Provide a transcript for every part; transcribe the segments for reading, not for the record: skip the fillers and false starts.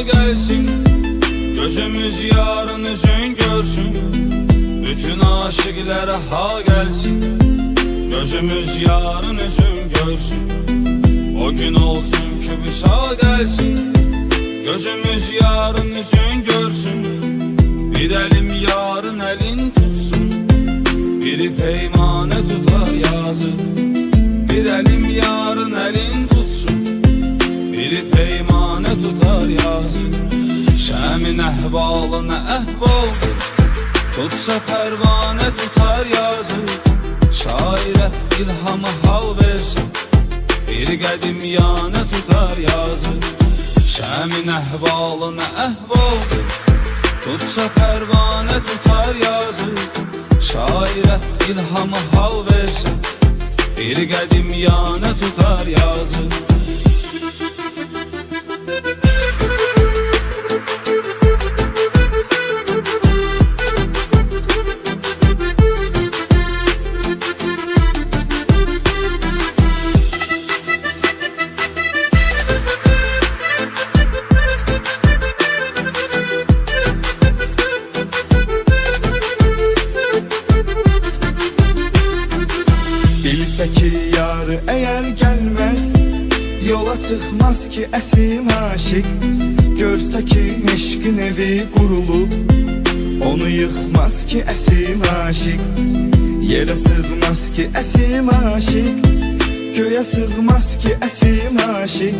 gelsin. Gözümüz yarın üzün görsün. Bütün aşıklara ha gelsin. Gözümüz yarın üzün görsün. O gün olsun ki vüsal gelsin. Gözümüz yarın üzün görsün. Bir elim yarın elin tutsun. Biri peymane tutar yazık. Bir elim yarın elin tutsun. Biri peymane tutar yazık. Şəmin əhvalına əhvaldır. Tutsa pərvanə tutar yazık. Şairə ilhamı hal versin. Bir qədim yanə tutar yazık. Şəmin əhvalına əhvaldır. Tutsa pərvanə tutar yazık. Şairə ilhamı hal versin. Bir qədim yanə tutar yazık. Bilsə ki yarı eğer gelmez, yola çıkmaz ki əsil aşık. Görsə ki eşqin evi qurulub, onu yıkmaz ki əsil aşık. Yerə sığmaz ki əsil aşık, göyə sığmaz ki əsil aşık.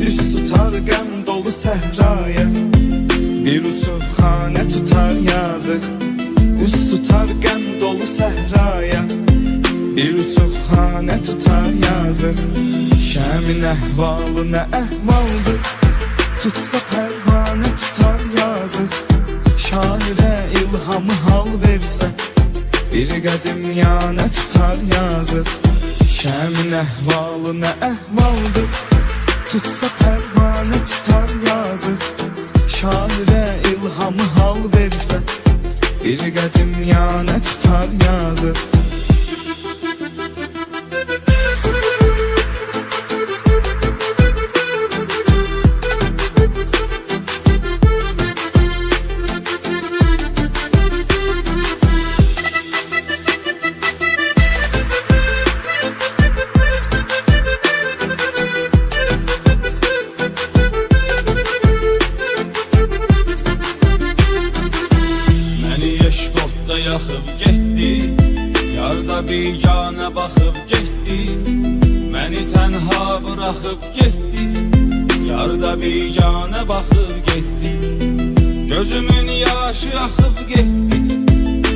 Üst tutar qəm dolu səhraya, bir uçuq xanə tutar yazıq. Üst tutar qəm dolu səhraya, bir uçuq xanə tutar yazıq. Şəmin əhvalına əhvaldır. Tutsa pərvanə tutar yazıq. Şairə ilhamı hal versə, bir qədim yanə tutar yazıq. Şəmin əhvalına əhvaldır. Tutsa pərvanə tutar yazıq. Şairə ilhamı hal versə, bir qədim yanə tutar yazıq. Eşqotda yaxıb getdi, yarda biganə baxıb getdi. Məni tənha bıraxıb getdi, yarda biganə baxıb getdi. Gözümün yaşı axıb getdi,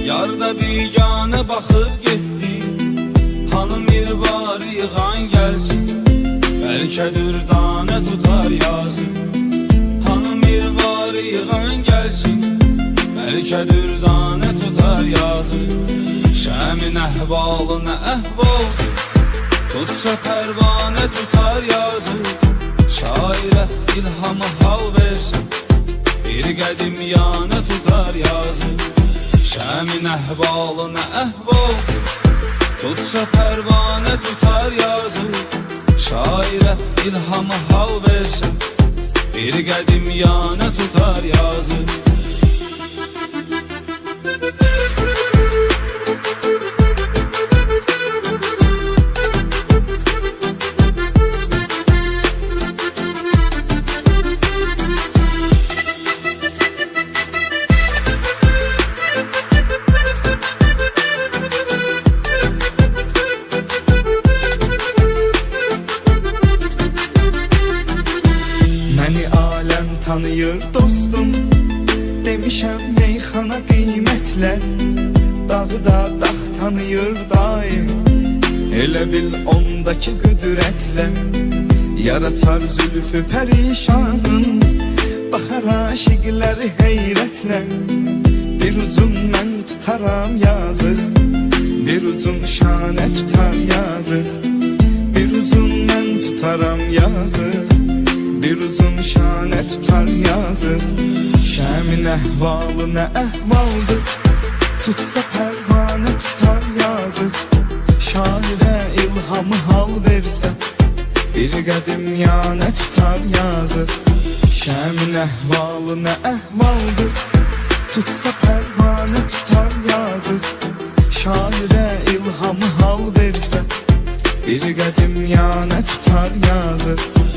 yarda biganə baxıb getdi. Hanım bir var yığan gəlsin, bəlkə dürdanə tutar yazıq. Hanım bir var yığan gəlsin, bəlkə dürdanə tutar yazıq. Şəmin əhvalına əhvaldır. Tutsa pərvanə tutar yazıq. Şairə ilhamı hal versin, bir qədim yanə tutar yazıq. Şəmin əhvalına əhvaldır. Tutsa pərvanə tutar yazıq. Şairə ilhamı hal versin, bir qədim yanə tutar yazıq. Məni aləm tanıyır dostum, demişəm meyxana qiymətlə. Dağı da dağ tanıyır daim, elə bil ondaki qüdrətlə. Yaratar zülfü pərişanın, baxar aşiqləri heyrətlə. Bir ucun mən tutaram yazıq, bir ucun şanə tutar yazıq. Bir ucun mən tutaram yazıq, bir ucun şanə tutar yazıq. Şəmin əhvalına əhvaldır. Tutsa pərvanə tutar yazıq. Şairə ilhamı hal versə, bir qədim yanə tutar yazıq. Şəmin əhvalı nə əhvaldır, tutsa pərvanə tutar yazıq. Şairə ilhamı hal versə, bir qədim yanə tutar yazıq.